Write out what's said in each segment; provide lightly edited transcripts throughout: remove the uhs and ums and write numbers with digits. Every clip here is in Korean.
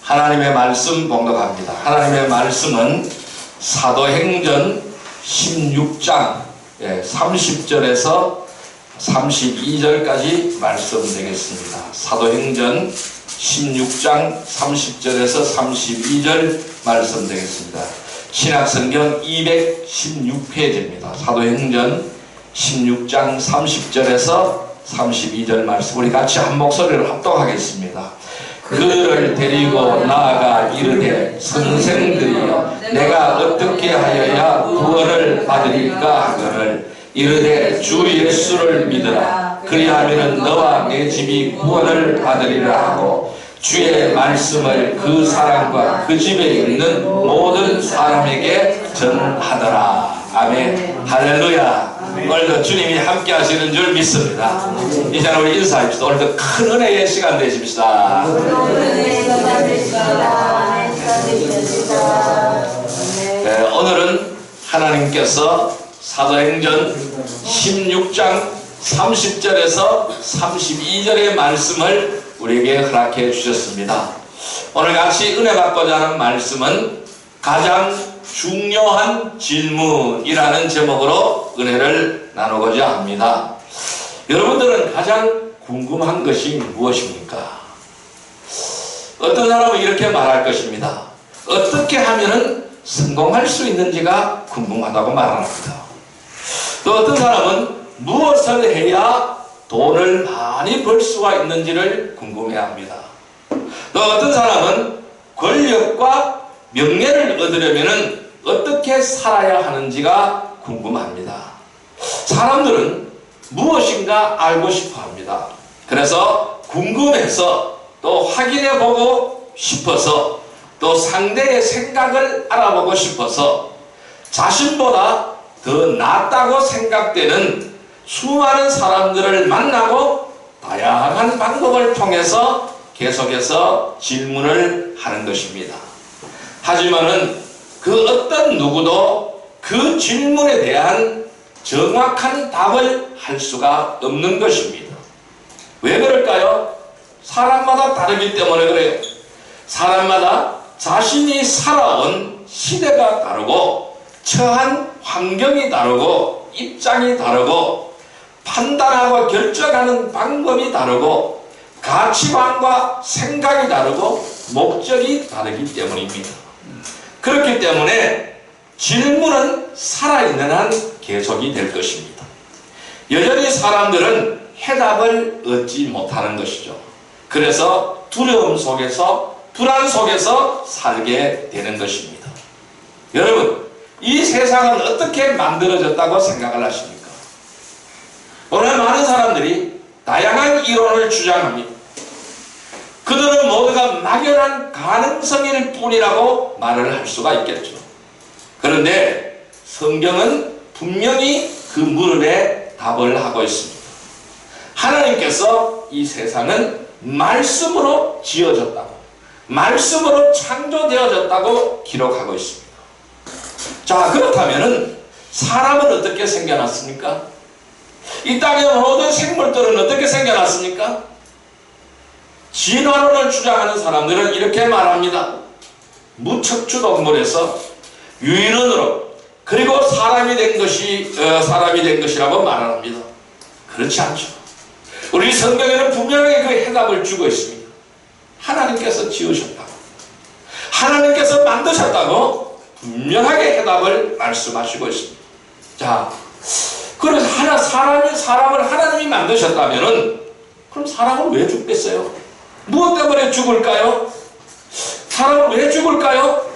하나님의 말씀 봉독합니다. 하나님의 말씀은 사도행전 16장 30절에서 32절까지 말씀 되겠습니다. 사도행전 16장 30절에서 32절 말씀 되겠습니다. 신약성경 216페이지입니다. 사도행전 16장 30절에서 32절 말씀 우리 같이 한 목소리를 합독하겠습니다. 그를 데리고 나아가 이르되 선생들이여 내가 어떻게 하여야 구원을 받으리까 하거늘 이르되 주 예수를 믿으라 그리하면 너와 내 집이 구원을 받으리라 하고 주의 말씀을 그 사람과 그 집에 있는 모든 사람에게 전하더라. 아멘. 할렐루야. 오늘도 주님이 함께 하시는 줄 믿습니다. 이제 우리 인사합시다. 오늘도 큰 은혜의 시간 되십시다. 네, 오늘은 하나님께서 사도행전 16장 30절에서 32절의 말씀을 우리에게 허락해 주셨습니다. 오늘 같이 은혜 받고자 하는 말씀은 가장 중요한 질문이라는 제목으로 은혜를 나누고자 합니다. 여러분들은 가장 궁금한 것이 무엇입니까? 어떤 사람은 이렇게 말할 것입니다. 어떻게 하면 성공할 수 있는지가 궁금하다고 말합니다. 또 어떤 사람은 무엇을 해야 돈을 많이 벌 수가 있는지를 궁금해합니다. 또 어떤 사람은 권력과 명예를 얻으려면 어떻게 살아야 하는지가 궁금합니다. 사람들은 무엇인가 알고 싶어 합니다. 그래서 궁금해서 또 확인해 보고 싶어서 또 상대의 생각을 알아보고 싶어서 자신보다 더 낫다고 생각되는 수많은 사람들을 만나고 다양한 방법을 통해서 계속해서 질문을 하는 것입니다. 하지만은 그 어떤 누구도 그 질문에 대한 정확한 답을 할 수가 없는 것입니다. 왜 그럴까요? 사람마다 다르기 때문에 그래요. 사람마다 자신이 살아온 시대가 다르고 처한 환경이 다르고 입장이 다르고 판단하고 결정하는 방법이 다르고 가치관과 생각이 다르고 목적이 다르기 때문입니다. 그렇기 때문에 질문은 살아있는 한 계속이 될 것입니다. 여전히 사람들은 해답을 얻지 못하는 것이죠. 그래서 두려움 속에서 불안 속에서 살게 되는 것입니다. 여러분, 이 세상은 어떻게 만들어졌다고 생각을 하십니까? 오늘 많은 사람들이 다양한 이론을 주장합니다. 그들은 모두가 막연한 가능성일 뿐이라고 말을 할 수가 있겠죠. 그런데 성경은 분명히 그 물음에 답을 하고 있습니다. 하나님께서 이 세상은 말씀으로 지어졌다고, 말씀으로 창조되어졌다고 기록하고 있습니다. 자, 그렇다면 사람은 어떻게 생겨났습니까? 이 땅의 모든 생물들은 어떻게 생겨났습니까? 진화론을 주장하는 사람들은 이렇게 말합니다. 무척추 동물에서 유인원으로 그리고 사람이 된 것이라고 말합니다. 그렇지 않죠. 우리 성경에는 분명히 그 해답을 주고 있습니다. 하나님께서 지으셨다고, 하나님께서 만드셨다고 분명하게 해답을 말씀하시고 있습니다. 자, 그래서 사람을 하나님이 만드셨다면은 그럼 사람은 왜 죽겠어요? 무엇 때문에 죽을까요? 사람은 왜 죽을까요?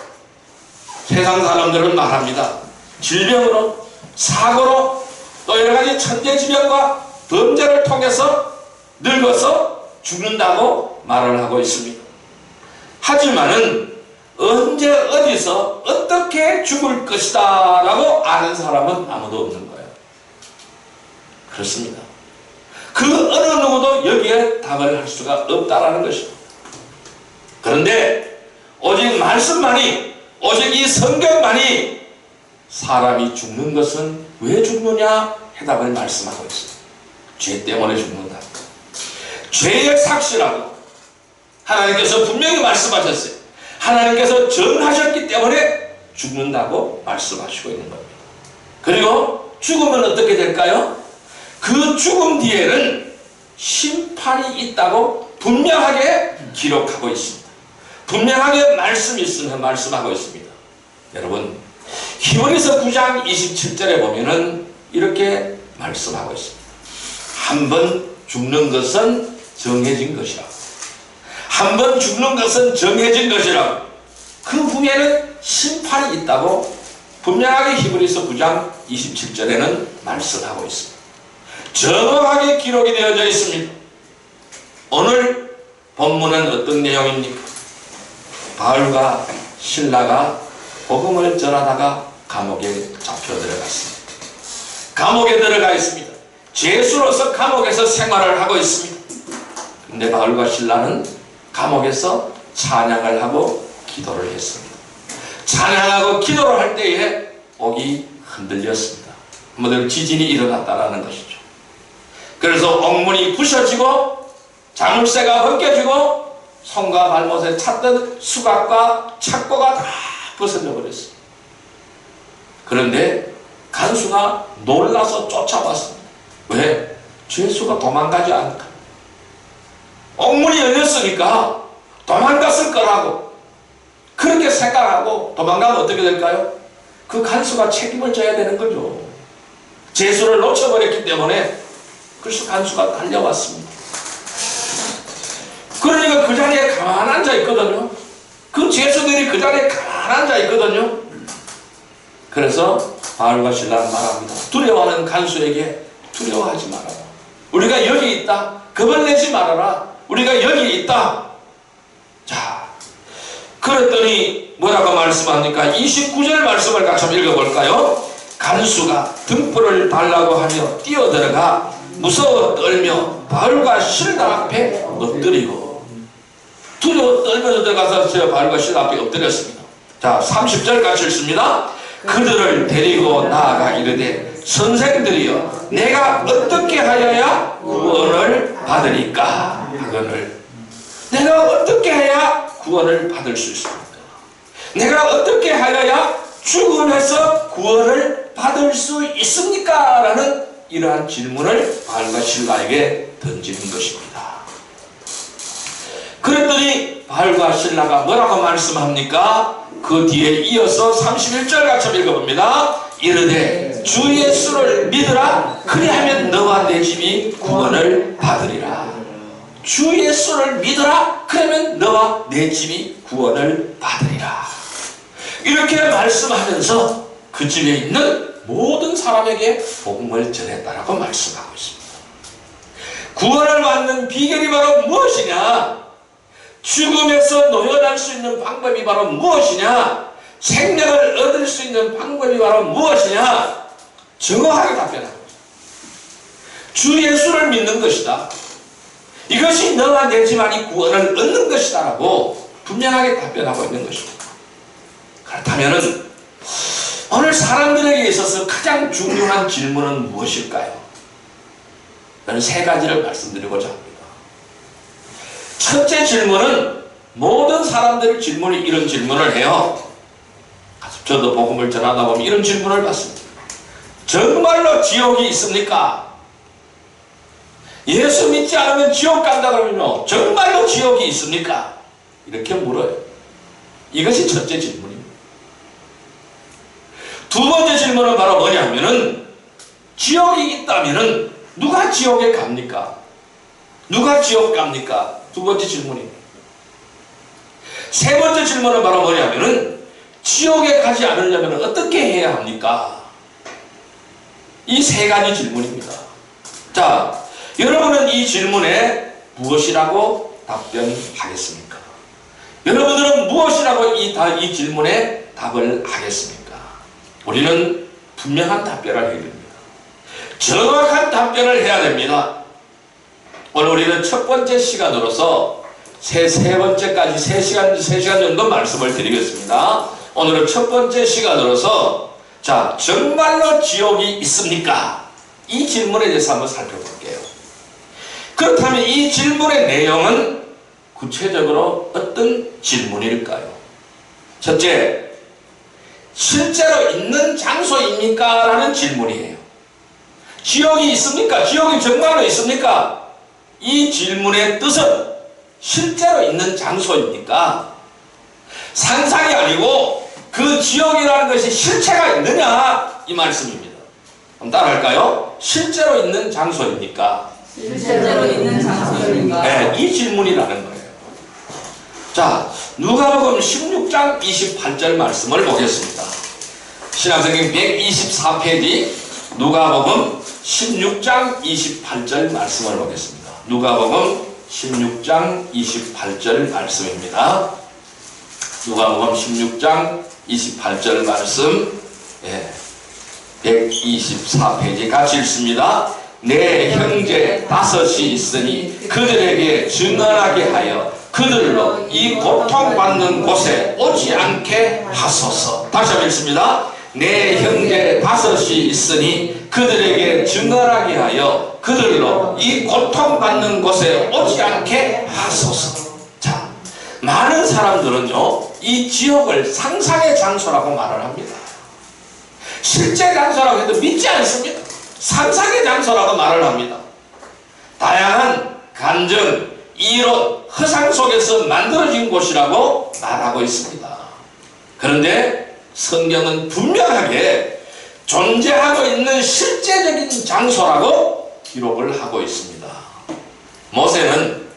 세상 사람들은 말합니다. 질병으로, 사고로, 또 여러가지 천재지변과 범죄를 통해서 늙어서 죽는다고 말을 하고 있습니다. 하지만은 언제 어디서 어떻게 죽을 것이다 라고 아는 사람은 아무도 없는 거예요. 그렇습니다. 그 어느 누구도 여기에 답을 할 수가 없다라는 것입니다. 그런데 오직 말씀만이, 오직 이 성경만이 사람이 죽는 것은 왜 죽느냐 해답을 말씀하고 있습니다. 죄 때문에 죽는다. 죄의 삭시라고 하나님께서 분명히 말씀하셨어요. 하나님께서 정하셨기 때문에 죽는다고 말씀하시고 있는 겁니다. 그리고 죽으면 어떻게 될까요? 그 죽음 뒤에는 심판이 있다고 분명하게 기록하고 있습니다. 분명하게 말씀하고 있습니다. 여러분, 히브리서 9장 27절에 보면은 이렇게 말씀하고 있습니다. 한 번 죽는 것은 정해진 것이라. 한 번 죽는 것은 정해진 것이라. 그 후에는 심판이 있다고 분명하게 히브리서 9장 27절에는 말씀하고 있습니다. 정확하게 기록이 되어져 있습니다. 오늘 본문은 어떤 내용입니까? 바울과 실라가 복음을 전하다가 감옥에 잡혀 들어갔습니다. 감옥에 들어가 있습니다. 죄수로서 감옥에서 생활을 하고 있습니다. 근데 바울과 실라는 감옥에서 찬양을 하고 기도를 했습니다. 찬양하고 기도를 할 때에 옥이 흔들렸습니다. 한마디로 지진이 일어났다라는 것이죠. 그래서 옥문이 부셔지고 자물쇠가 벗겨지고 손과 발못에 찼던 수갑과 착고가 다 벗어져 버렸습니다. 그런데 간수가 놀라서 쫓아왔습니다. 왜? 죄수가 도망가지 않을까? 옥문이 열렸으니까 도망갔을 거라고 그렇게 생각하고 도망가면 어떻게 될까요? 그 간수가 책임을 져야 되는 거죠. 죄수를 놓쳐버렸기 때문에 그래서 간수가 달려왔습니다. 그러니까 그 자리에 가만히 앉아 있거든요. 그 죄수들이 그 자리에 가만히 앉아 있거든요. 그래서 바울과 실라는 말합니다. 두려워하는 간수에게 두려워하지 말아라. 우리가 여기 있다. 겁을 내지 말아라. 우리가 여기 있다. 자, 그랬더니 뭐라고 말씀합니까? 29절 말씀을 같이 한번 읽어볼까요? 간수가 등불을 달라고 하며 뛰어들어가 무서워 떨며 바울과 실라 앞에 엎드리고, 두려워 떨면서 들어가서 바울과 실라 앞에 엎드렸습니다. 자, 30절 같이 읽습니다. 그들을 데리고 나아가 이르되 선생들이여 내가 어떻게 하여야 구원을 받으리까 하거늘. 내가 어떻게 해야 구원을 받을 수 있습니까? 내가 어떻게 하여야 죽음에서 구원을 받을 수 있습니까? 라는 이러한 질문을 바울과 실라에게 던지는 것입니다. 그랬더니 바울과 실라가 뭐라고 말씀합니까? 그 뒤에 이어서 31절 같이 읽어봅니다. 이르되 주 예수를 믿으라. 그리하면 너와 내 집이 구원을 받으리라. 주 예수를 믿으라. 그러면 너와 내 집이 구원을 받으리라. 이렇게 말씀하면서 그 집에 있는 모든 사람에게 복음을 전했다라고 말씀하고 있습니다. 구원을 받는 비결이 바로 무엇이냐? 죽음에서 노연할 수 있는 방법이 바로 무엇이냐? 생명을 얻을 수 있는 방법이 바로 무엇이냐? 정확하게 답변하고 있습니다. 주 예수를 믿는 것이다. 이것이 너와 내 집안이 구원을 얻는 것이다 라고 분명하게 답변하고 있는 것입니다. 그렇다면 오늘 사람들에게 있어서 가장 중요한 질문은 무엇일까요? 저는 세 가지를 말씀드리고자 합니다. 첫째 질문은 모든 사람들의 질문이 이런 질문을 해요. 저도 복음을 전하다 보면 이런 질문을 받습니다. 정말로 지옥이 있습니까? 예수 믿지 않으면 지옥 간다 그러면요, 정말로 지옥이 있습니까? 이렇게 물어요. 이것이 첫째 질문입니다. 두 번째 질문은 바로 뭐냐면은, 지옥이 있다면은 누가 지옥에 갑니까? 누가 지옥 갑니까? 두 번째 질문입니다. 세 번째 질문은 바로 뭐냐면은, 지옥에 가지 않으려면 어떻게 해야 합니까? 이 세 가지 질문입니다. 자, 여러분은 이 질문에 무엇이라고 답변하겠습니까? 여러분들은 무엇이라고 이 질문에 답을 하겠습니까? 우리는 분명한 답변을 해야 됩니다. 정확한 답변을 해야 됩니다. 오늘 우리는 첫 번째 시간으로서 세 번째까지 3시간 정도 말씀을 드리겠습니다. 오늘은 첫 번째 시간으로서, 자, 정말로 지옥이 있습니까? 이 질문에 대해서 한번 살펴볼게요. 그렇다면 이 질문의 내용은 구체적으로 어떤 질문일까요? 첫째, 실제로 있는 장소입니까? 라는 질문이에요. 지역이 있습니까? 지역이 정말로 있습니까? 이 질문의 뜻은 실제로 있는 장소입니까? 상상이 아니고 그 지역이라는 것이 실체가 있느냐? 이 말씀입니다. 그럼 따라할까요? 실제로 있는 장소입니까? 실제로 있는 장소입니까? 네, 이 질문이라는 거예요. 자, 누가복음 16장 28절 말씀을 보겠습니다. 신약성경 124페이지 누가복음 16장 28절 말씀을 보겠습니다. 누가복음 16장 28절 말씀입니다. 누가복음 16장 28절 말씀, 124페이지 같이 읽습니다. 내 형제 5이 있으니 그들에게 증언하게 하여 그들로 이 고통받는 곳에 오지 않게 하소서. 다시 한번 읽습니다. 내 형제 5이 있으니 그들에게 증언하게 하여 그들로 이 고통받는 곳에 오지 않게 하소서. 자, 많은 사람들은요, 이 지역을 상상의 장소라고 말을 합니다. 실제 장소라고 해도 믿지 않습니다. 상상의 장소라고 말을 합니다. 다양한 감정, 이론, 허상 속에서 만들어진 곳이라고 말하고 있습니다. 그런데 성경은 분명하게 존재하고 있는 실제적인 장소라고 기록을 하고 있습니다. 모세는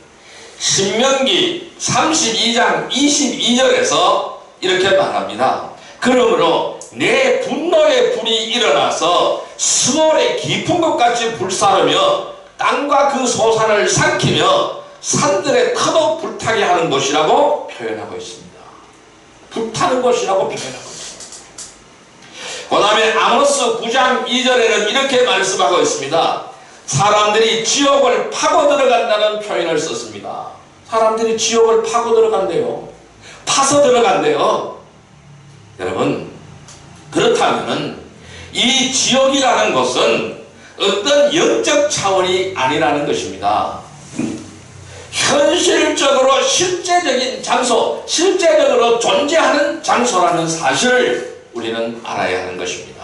신명기 32장 22절에서 이렇게 말합니다. 그러므로 내 분노의 불이 일어나서 스몰의 깊은 것 같이 불사르며 땅과 그 소산을 삼키며 산들의 터도 불타게 하는 것이라고 표현하고 있습니다. 불타는 것이라고 표현하고 있습니다. 그 다음에 아모스 9장 2절에는 이렇게 말씀하고 있습니다. 사람들이 지옥을 파고 들어간다는 표현을 썼습니다. 사람들이 지옥을 파고 들어간대요. 파서 들어간대요. 여러분, 그렇다면 이 지옥이라는 것은 어떤 영적 차원이 아니라는 것입니다. 현실적으로 실제적인 장소, 실제적으로 존재하는 장소라는 사실을 우리는 알아야 하는 것입니다.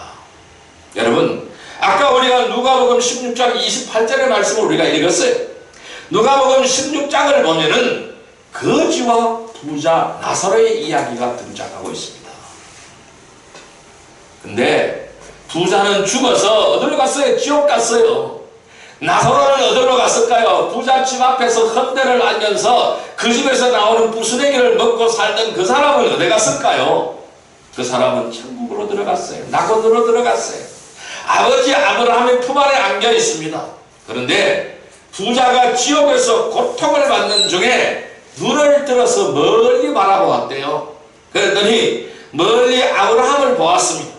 여러분, 아까 우리가 누가복음 16장 28절의 말씀을 우리가 읽었어요. 누가복음 16장을 보면은 거지와 부자 나사로의 이야기가 등장하고 있습니다. 근데 부자는 죽어서 어디로 갔어요? 지옥 갔어요. 나사로는 어디로 갔을까요? 부자 집 앞에서 헌대를 알면서 그 집에서 나오는 부스러기를 먹고 살던 그 사람은 어디 갔을까요? 그 사람은 천국으로 들어갔어요. 낙원으로 들어갔어요. 아버지 아브라함의 품 안에 안겨 있습니다. 그런데 부자가 지옥에서 고통을 받는 중에 눈을 들어서 멀리 바라보았대요. 그랬더니 멀리 아브라함을 보았습니다.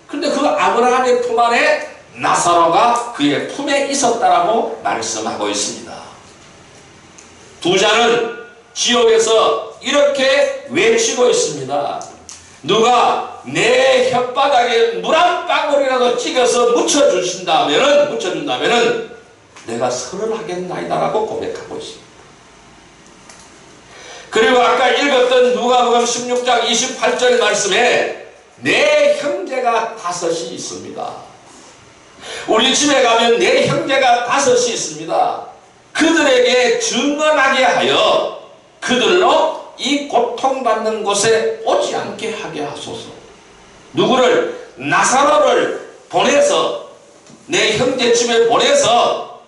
근데 그 아브라함의 품 안에 나사로가 그의 품에 있었다라고 말씀하고 있습니다. 부자는 지옥에서 이렇게 외치고 있습니다. 누가 내 혓바닥에 물 한 방울이라도 찍어서 묻혀준다면은 내가 설을 하겠나이다라고 고백하고 있습니다. 그리고 아까 읽었던 누가복음 16장 28절 말씀에 내 형제가 5이 있습니다. 우리 집에 가면 내 형제가 5이 있습니다. 그들에게 증언하게 하여 그들로 이 고통받는 곳에 오지 않게 하게 하소서. 누구를? 나사로를 보내서 내 형제 집에 보내서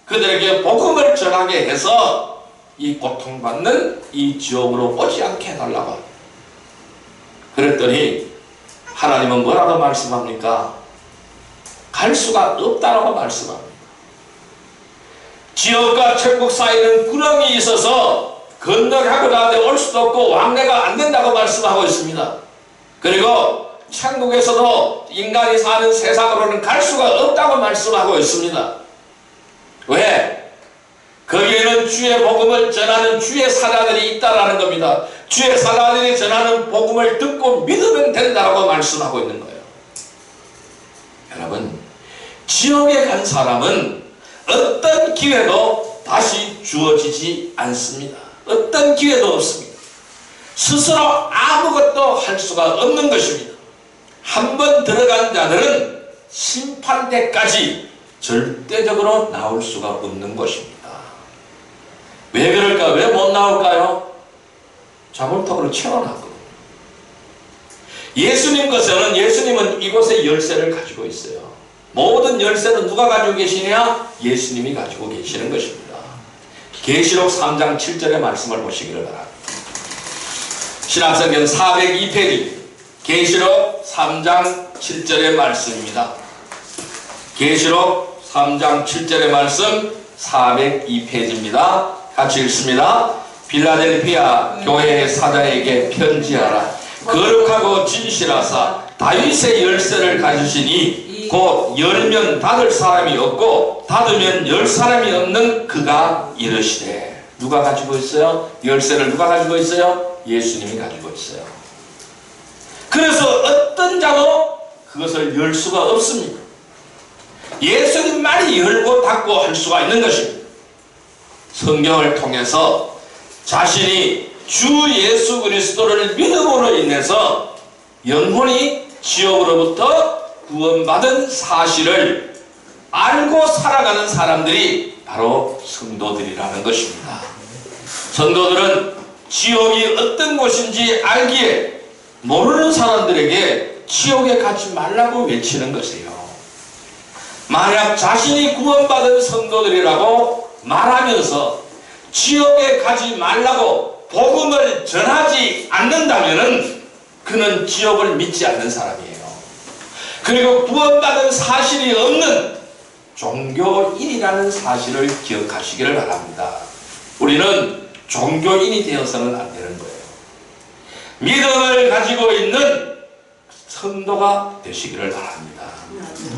그들에게 복음을 전하게 해서 이 고통받는 이 지옥으로 오지 않게 해달라고. 그랬더니 하나님은 뭐라고 말씀합니까? 갈 수가 없다라고 말씀합니다. 지옥과 천국 사이는 구렁이 있어서 건너가고 나한테 올 수도 없고 왕래가 안 된다고 말씀하고 있습니다. 그리고 천국에서도 인간이 사는 세상으로는 갈 수가 없다고 말씀하고 있습니다. 왜? 거기에는 주의 복음을 전하는 주의 사자들이 있다라는 겁니다. 주의 사자들이 전하는 복음을 듣고 믿으면 된다라고 말씀하고 있는 거예요. 여러분, 지옥에 간 사람은 어떤 기회도 다시 주어지지 않습니다. 어떤 기회도 없습니다. 스스로 아무것도 할 수가 없는 것입니다. 한번 들어간 자들은 심판 때까지 절대적으로 나올 수가 없는 것입니다. 왜 그럴까? 왜 못 나올까요? 자물통으로 채워놨거든요. 예수님은 이곳에 열쇠를 가지고 있어요. 모든 열쇠는 누가 가지고 계시냐? 예수님이 가지고 계시는 것입니다. 계시록 3장 7절의 말씀을 보시기를 바랍니다. 신약성경 402페이지 계시록 3장 7절의 말씀입니다. 계시록 3장 7절의 말씀 402페이지입니다. 같이 읽습니다. 빌라델피아 교회의 사자에게 편지하라. 거룩하고 진실하사 다윗의 열쇠를 가지시니 곧 열면 닫을 사람이 없고 닫으면 열 사람이 없는 그가 이르시되. 누가 가지고 있어요? 열쇠를 누가 가지고 있어요? 예수님이 가지고 있어요. 그래서 어떤 자도 그것을 열 수가 없습니다. 예수님만이 열고 닫고 할 수가 있는 것입니다. 성경을 통해서 자신이 주 예수 그리스도를 믿음으로 인해서 영혼이 지옥으로부터 구원받은 사실을 알고 살아가는 사람들이 바로 성도들이라는 것입니다. 성도들은 지옥이 어떤 곳인지 알기에 모르는 사람들에게 지옥에 가지 말라고 외치는 것이에요. 만약 자신이 구원받은 성도들이라고 말하면서 지옥에 가지 말라고 복음을 전하지 않는다면 그는 지옥을 믿지 않는 사람이에요. 그리고 구원받은 사실이 없는 종교인이라는 사실을 기억하시기를 바랍니다. 우리는 종교인이 되어서는 안 되는 거예요. 믿음을 가지고 있는 성도가 되시기를 바랍니다.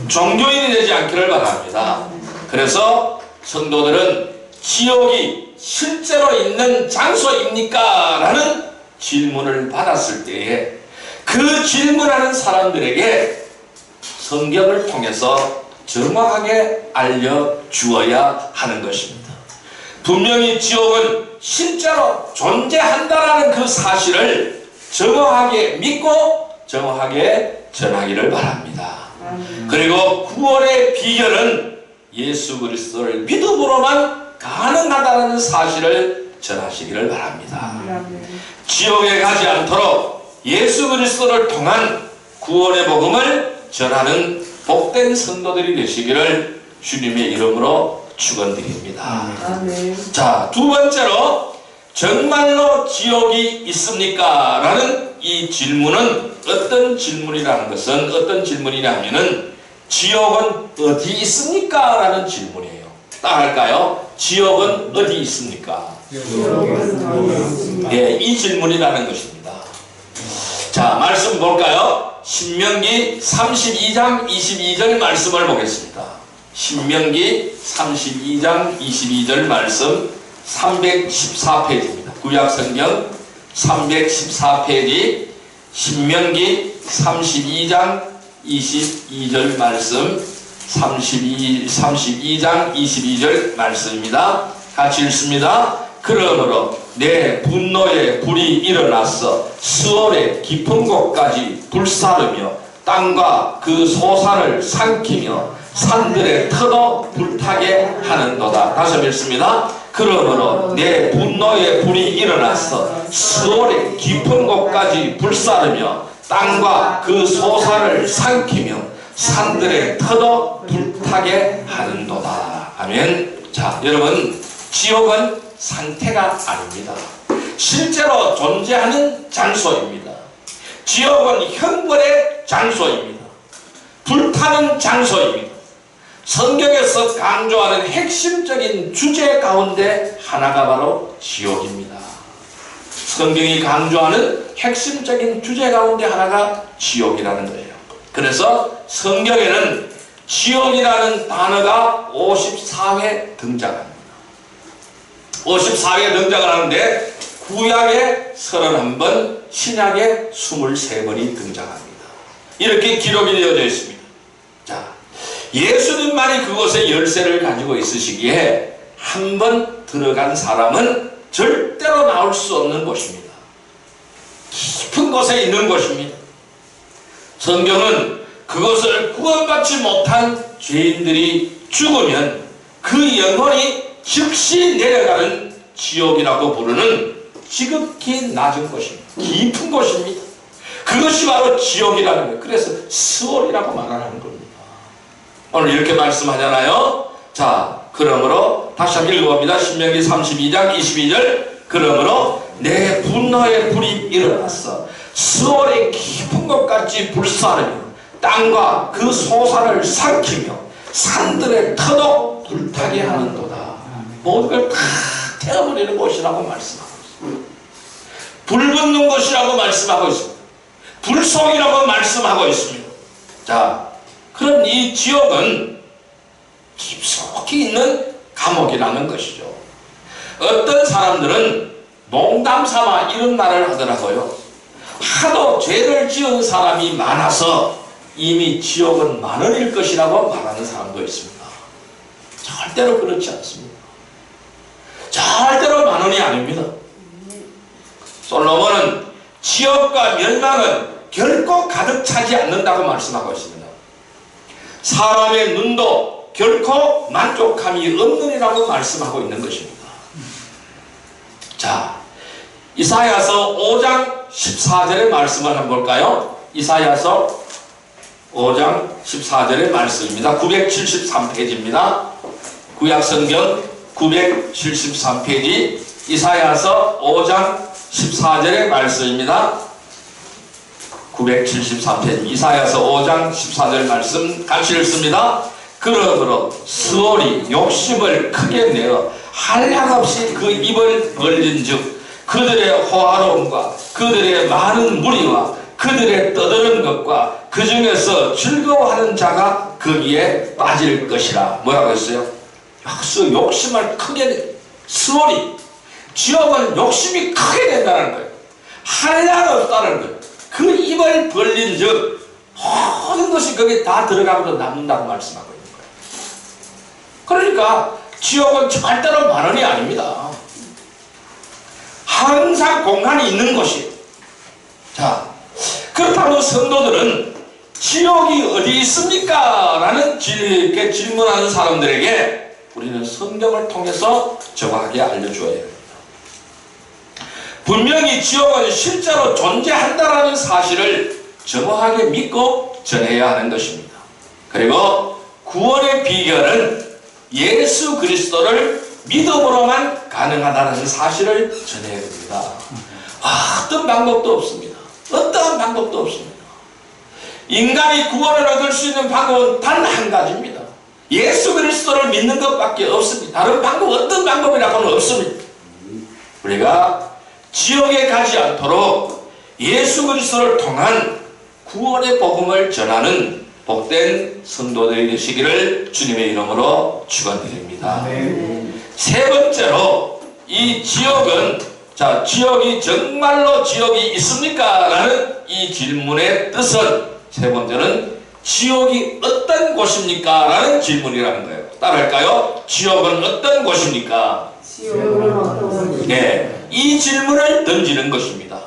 종교인이 되지 않기를 바랍니다. 그래서 성도들은 지옥이 실제로 있는 장소입니까? 라는 질문을 받았을 때에 그 질문하는 사람들에게 성경을 통해서 정확하게 알려주어야 하는 것입니다. 분명히 지옥은 실제로 존재한다라는 그 사실을 정확하게 믿고 정확하게 전하기를 바랍니다. 그리고 구원의 비결은 예수 그리스도를 믿음으로만 가능하다는 사실을 전하시기를 바랍니다. 지옥에 가지 않도록 예수 그리스도를 통한 구원의 복음을 전하는 복된 성도들이 되시기를 주님의 이름으로 축원드립니다. 자, 두 번째로 정말로 지옥이 있습니까? 라는 이 질문은 어떤 질문이라는 것은 어떤 질문이냐면은 지옥은 어디 있습니까? 라는 질문이에요. 따라할까요? 지옥은 어디 있습니까? 예, 이 질문이라는 것입니다. 자, 말씀 볼까요? 신명기 32장 22절 말씀을 보겠습니다. 신명기 32장 22절 말씀 314페이지입니다. 구약성경 314페이지 신명기 32장 22절 말씀 32장 22절 말씀입니다. 같이 읽습니다. 그러므로 내 분노의 불이 일어났어 스올의 깊은 곳까지 불사르며 땅과 그 소산을 삼키며 산들의 터도 불타게 하는도다. 다시 한번 읽습니다. 그러므로 내 분노의 불이 일어났어 스올의 깊은 곳까지 불사르며 땅과 그 소산을 삼키며 산들의 터도 불타게 하는도다. 아멘. 자, 여러분, 지옥은 상태가 아닙니다. 실제로 존재하는 장소입니다. 지옥은 형벌의 장소입니다. 불타는 장소입니다. 성경에서 강조하는 핵심적인 주제 가운데 하나가 바로 지옥입니다. 성경이 강조하는 핵심적인 주제 가운데 하나가 지옥이라는 거예요. 그래서 성경에는 지옥이라는 단어가 54회 등장합니다. 54회 등장을 하는데 구약에 31번, 신약에 23번이 등장합니다. 이렇게 기록이 되어져 있습니다. 자, 예수님만이 그곳에 열쇠를 가지고 있으시기에 한 번 들어간 사람은 절대로 나올 수 없는 곳입니다. 깊은 곳에 있는 것입니다. 성경은 그것을 구원받지 못한 죄인들이 죽으면 그 영혼이 즉시 내려가는 지옥이라고 부르는 지극히 낮은 곳입니다. 깊은 곳입니다. 그것이 바로 지옥이라는 거예요. 그래서 스월이라고 말하는 겁니다. 오늘 이렇게 말씀하잖아요. 자, 그러므로 다시 한번 읽어봅니다. 신명기 32장 22절. 그러므로 내 분노의 불이 일어났어 스월의 깊은 곳까지 불사르며 땅과 그 소산을 삼키며 산들의 터덕 불타게 하는도다. 모든 걸 다 태워버리는 곳이라고 말씀하고 있습니다. 불 붙는 곳이라고 말씀하고 있습니다. 불속이라고 말씀하고 있습니다. 자, 그럼 이 지옥은 깊숙이 있는 감옥이라는 것이죠. 어떤 사람들은 농담 삼아 이런 말을 하더라고요. 하도 죄를 지은 사람이 많아서 이미 지옥은 만원일 것이라고 말하는 사람도 있습니다. 절대로 그렇지 않습니다. 절대로 만원이 아닙니다. 솔로몬은 지옥과 멸망은 결코 가득 차지 않는다고 말씀하고 있습니다. 사람의 눈도 결코 만족함이 없느니라고 말씀하고 있는 것입니다. 자, 이사야서 5장 14절의 말씀을 한번 볼까요? 이사야서 5장 14절의 말씀입니다. 973페이지입니다. 구약성경 973페이지 이사야서 5장 14절의 말씀입니다. 973페이지 이사야서 5장 14절 말씀 같이 읽습니다. 그러므로 스월이 욕심을 크게 내어 한량없이 그 입을 벌린즉 그들의 호화로움과 그들의 많은 무리와 그들의 떠드는 것과 그 중에서 즐거워하는 자가 거기에 빠질 것이라. 뭐라고 했어요? 역시 욕심을 크게 내. 스월이 지옥은 욕심이 크게 된다는 거예요. 한량없다는 거예요. 그 입을 벌린즉 모든 것이 거기에 다 들어가면서 남는다고 말씀하고 있는 거예요. 그러니까 지옥은 절대로 만원이 아닙니다. 항상 공간이 있는 곳이에요. 자, 그렇다면 성도들은 지옥이 어디 있습니까? 라는 이렇게 질문하는 사람들에게 우리는 성경을 통해서 정확하게 알려줘야 합니다. 분명히 지옥은 실제로 존재한다라는 사실을 정확하게 믿고 전해야 하는 것입니다. 그리고 구원의 비결은 예수 그리스도를 믿음으로만 가능하다는 사실을 전해야 됩니다. 어떤 방법도 없습니다. 어떠한 방법도 없습니다. 인간이 구원을 얻을 수 있는 방법은 단 한 가지입니다. 예수 그리스도를 믿는 것밖에 없습니다. 다른 방법, 어떤 방법이라고는 없습니다. 우리가 지옥에 가지 않도록 예수 그리스도를 통한 구원의 복음을 전하는 복된 성도들이 되시기를 주님의 이름으로 축원드립니다. 세 번째로 이 지옥은, 자, 지옥이 정말로 지옥이 있습니까? 라는 이 질문의 뜻은 세 번째는 지옥이 어떤 곳입니까? 라는 질문이라는 거예요. 따라할까요? 지옥은 어떤 곳입니까? 지옥은 어떤 곳입니까? 네, 이 질문을 던지는 것입니다.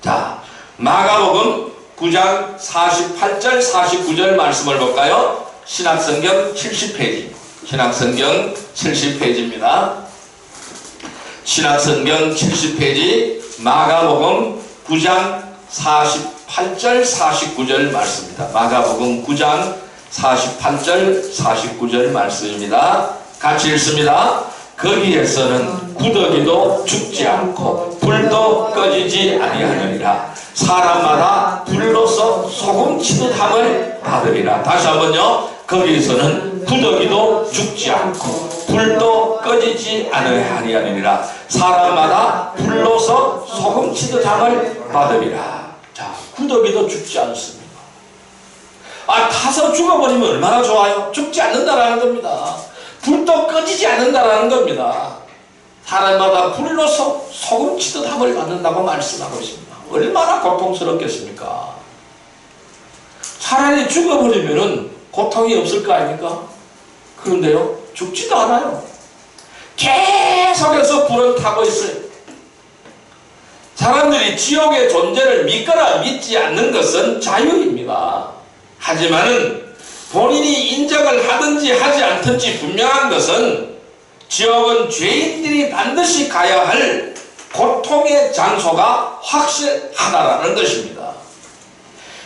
자, 마가복음 9장 48절 49절 말씀을 볼까요? 신약성경 70페이지 신약성경 70페이지입니다. 신약성경 70페이지 마가복음 9장 48절 49절 말씀입니다. 마가복음 9장 48절 49절 말씀입니다. 같이 읽습니다. 거기에서는 구더기도 죽지 않고 불도 꺼지지 아니하느니라. 사람마다 불로서 소금 치듯 함을 받으리라. 다시 한번요. 거기에서는 구더기도 죽지 않고 불도 꺼지지 아니하느니라. 사람마다 불로서 소금 치듯 함을 받으리라. 자, 구더기도 죽지 않습니다. 타서 죽어버리면 얼마나 좋아요? 죽지 않는다라는 겁니다. 불도 꺼지지 않는다라는 겁니다. 사람마다 불로서 소금 치듯 함을 받는다고 말씀하고 있습니다. 얼마나 고통스럽겠습니까? 차라리 죽어버리면 고통이 없을 거 아닙니까? 그런데요, 죽지도 않아요. 계속해서 불을 타고 있어요. 자, 사람들이 지옥의 존재를 믿거나 믿지 않는 것은 자유입니다. 하지만은 본인이 인정을 하든지 하지 않든지 분명한 것은 지옥은 죄인들이 반드시 가야 할 고통의 장소가 확실하다라는 것입니다.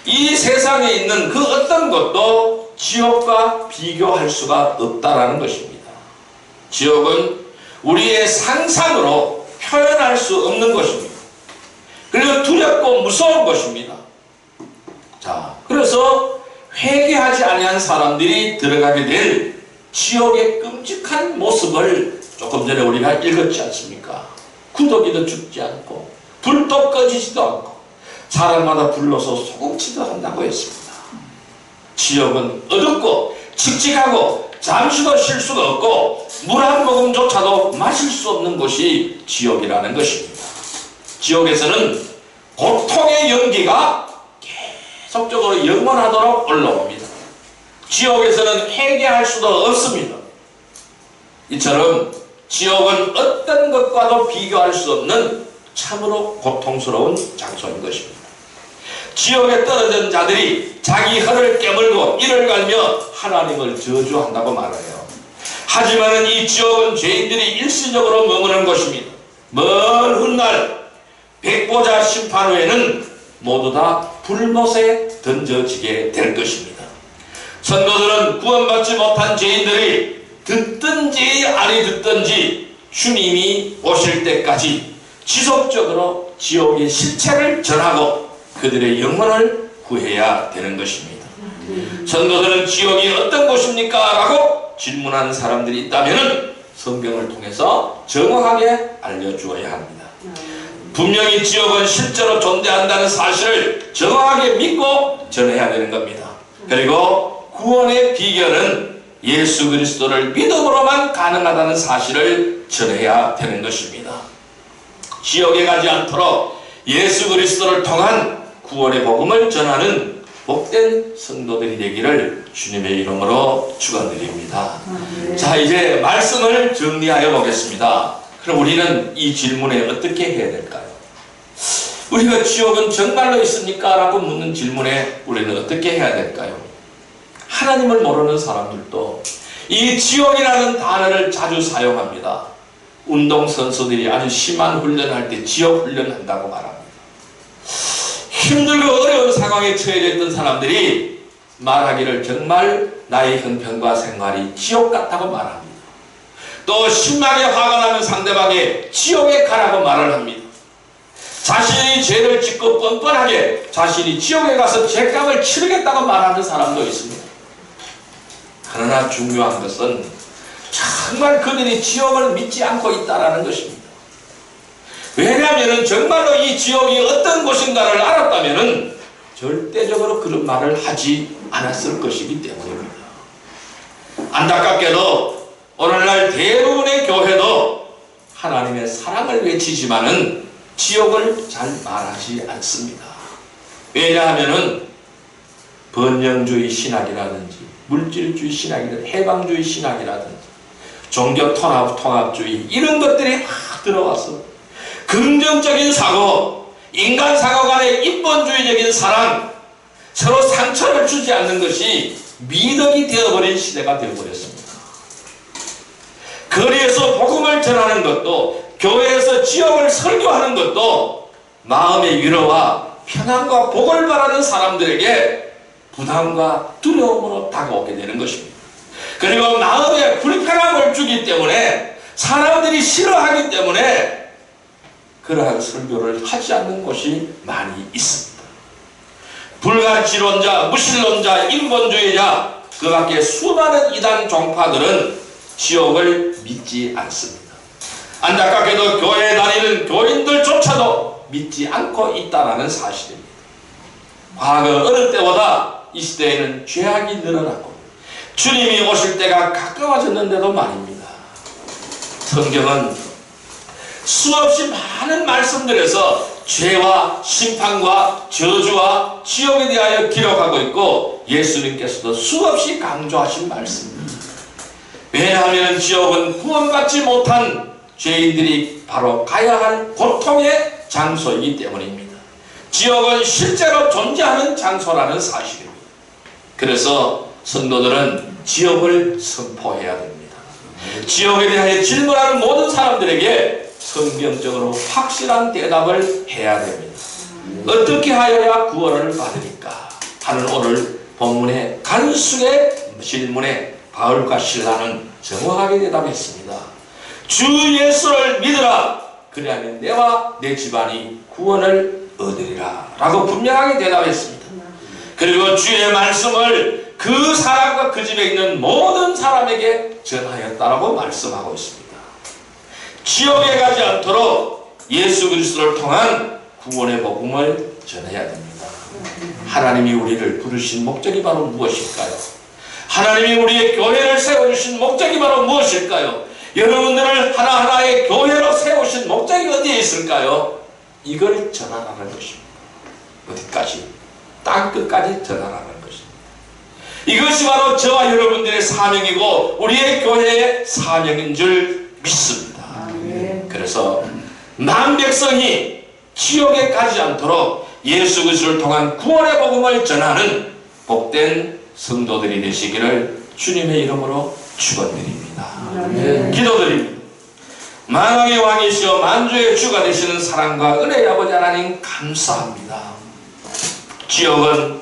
이 세상에 있는 그 어떤 것도 지옥과 비교할 수가 없다라는 것입니다. 지옥은 우리의 상상으로 표현할 수 없는 것입니다. 그리고 두렵고 무서운 것입니다. 자, 그래서 회개하지 아니한 사람들이 들어가게 될 지옥의 끔찍한 모습을 조금 전에 우리가 읽었지 않습니까? 구더기도 죽지 않고 불도 꺼지지도 않고 사람마다 불러서 소금치도 한다고 했습니다. 지옥은 어둡고 칙칙하고 잠시도 쉴 수가 없고 물 한 모금조차도 마실 수 없는 곳이 지옥이라는 것입니다. 지옥에서는 고통의 연기가 계속적으로 영원하도록 올라옵니다. 지옥에서는 회개할 수도 없습니다. 이처럼 지옥은 어떤 것과도 비교할 수 없는 참으로 고통스러운 장소인 것입니다. 지옥에 떨어진 자들이 자기 혀를 깨물고 이를 갈며 하나님을 저주한다고 말해요. 하지만 이 지옥은 죄인들이 일시적으로 머무는 곳입니다. 먼 훗날 백보자 심판 후에는 모두 다 불못에 던져지게 될 것입니다. 성도들은 구원받지 못한 죄인들이 듣든지 아니 듣든지 주님이 오실 때까지 지속적으로 지옥의 실체를 전하고 그들의 영혼을 구해야 되는 것입니다. 성도들은 지옥이 어떤 곳입니까? 라고 질문하는 사람들이 있다면 성경을 통해서 정확하게 알려주어야 합니다. 분명히 지옥은 실제로 존재한다는 사실을 정확하게 믿고 전해야 되는 겁니다. 그리고 구원의 비결은 예수 그리스도를 믿음으로만 가능하다는 사실을 전해야 되는 것입니다. 지옥에 가지 않도록 예수 그리스도를 통한 구원의 복음을 전하는 복된 성도들이 되기를 주님의 이름으로 축원드립니다. 자, 이제 말씀을 정리하여 보겠습니다. 그럼 우리는 이 질문에 어떻게 해야 될까요? 우리가 지옥은 정말로 있습니까? 라고 묻는 질문에 우리는 어떻게 해야 될까요? 하나님을 모르는 사람들도 이 지옥이라는 단어를 자주 사용합니다. 운동선수들이 아주 심한 훈련할 때 지옥 훈련한다고 말합니다. 힘들고 어려운 상황에 처해져 있던 사람들이 말하기를 정말 나의 형편과 생활이 지옥 같다고 말합니다. 또 심하게 화가 나면 상대방에 지옥에 가라고 말을 합니다. 자신이 죄를 짓고 뻔뻔하게 자신이 지옥에 가서 죄값을 치르겠다고 말하는 사람도 있습니다. 그러나 중요한 것은 정말 그들이 지옥을 믿지 않고 있다는 것입니다. 왜냐하면 정말로 이 지옥이 어떤 곳인가를 알았다면 절대적으로 그런 말을 하지 않았을 것이기 때문입니다. 안타깝게도 오늘날 대부분의 교회도 하나님의 사랑을 외치지만은 지옥을 잘 말하지 않습니다. 왜냐하면 번영주의 신학이라든지 물질주의 신학이라든지 해방주의 신학이라든지 종교 통합주의 이런 것들이 막 들어와서 긍정적인 사고, 인간 사고 간의 인본주의적인 사랑, 서로 상처를 주지 않는 것이 미덕이 되어버린 시대가 되어버렸습니다. 거리에서 복음을 전하는 것도 교회에서 지옥을 설교하는 것도 마음의 위로와 평안과 복을 바라는 사람들에게 부담과 두려움으로 다가오게 되는 것입니다. 그리고 마음에 불편함을 주기 때문에 사람들이 싫어하기 때문에 그러한 설교를 하지 않는 곳이 많이 있습니다. 불가치론자, 무신론자, 인본주의자 그 밖에 수많은 이단 종파들은 지옥을 믿지 않습니다. 안타깝게도 교회에 다니는 교인들조차도 믿지 않고 있다는 사실입니다. 과거 어느 때보다 이 시대에는 죄악이 늘어나고 주님이 오실 때가 가까워졌는데도 말입니다. 성경은 수없이 많은 말씀들에서 죄와 심판과 저주와 지옥에 대하여 기록하고 있고 예수님께서도 수없이 강조하신 말씀입니다. 왜냐하면 지옥은 구원받지 못한 죄인들이 바로 가야 할 고통의 장소이기 때문입니다. 지역은 실제로 존재하는 장소라는 사실입니다. 그래서 성도들은 지역을 선포해야 됩니다. 지역에 대하여 질문하는 모든 사람들에게 성경적으로 확실한 대답을 해야 됩니다. 어떻게 하여야 구원을 받으니까 하는 오늘 본문의 간수의 질문에 바울과 실라는 정확하게 대답했습니다. 주 예수를 믿으라. 그리하면 내와 내 집안이 구원을 얻으리라 라고 분명하게 대답했습니다. 그리고 주의 말씀을 그 사람과 그 집에 있는 모든 사람에게 전하였다라고 말씀하고 있습니다. 지옥에 가지 않도록 예수 그리스도를 통한 구원의 복음을 전해야 됩니다. 하나님이 우리를 부르신 목적이 바로 무엇일까요? 하나님이 우리의 교회를 세워주신 목적이 바로 무엇일까요? 여러분들을 하나하나의 교회로 세우신 목적이 어디에 있을까요? 이걸 전하라는 것입니다. 어디까지? 땅끝까지 전하라는 것입니다. 이것이 바로 저와 여러분들의 사명이고 우리의 교회의 사명인 줄 믿습니다. 그래서 만백성이 지옥에 가지 않도록 예수 그리스도를 통한 구원의 복음을 전하는 복된 성도들이 되시기를 주님의 이름으로 축원드립니다. 기도드립니다. 만왕의 왕이시여 만주의 주가 되시는 사랑과 은혜의 아버지 하나님 감사합니다. 지옥은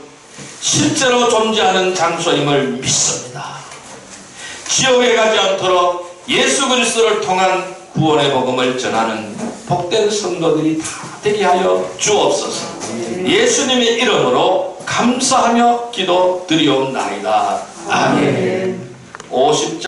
실제로 존재하는 장소임을 믿습니다. 지옥에 가지 않도록 예수 그리스도를 통한 구원의 복음을 전하는 복된 성도들이 다 되게 하여 주옵소서. 예수님의 이름으로 감사하며 기도드리옵나이다. 아멘. 50장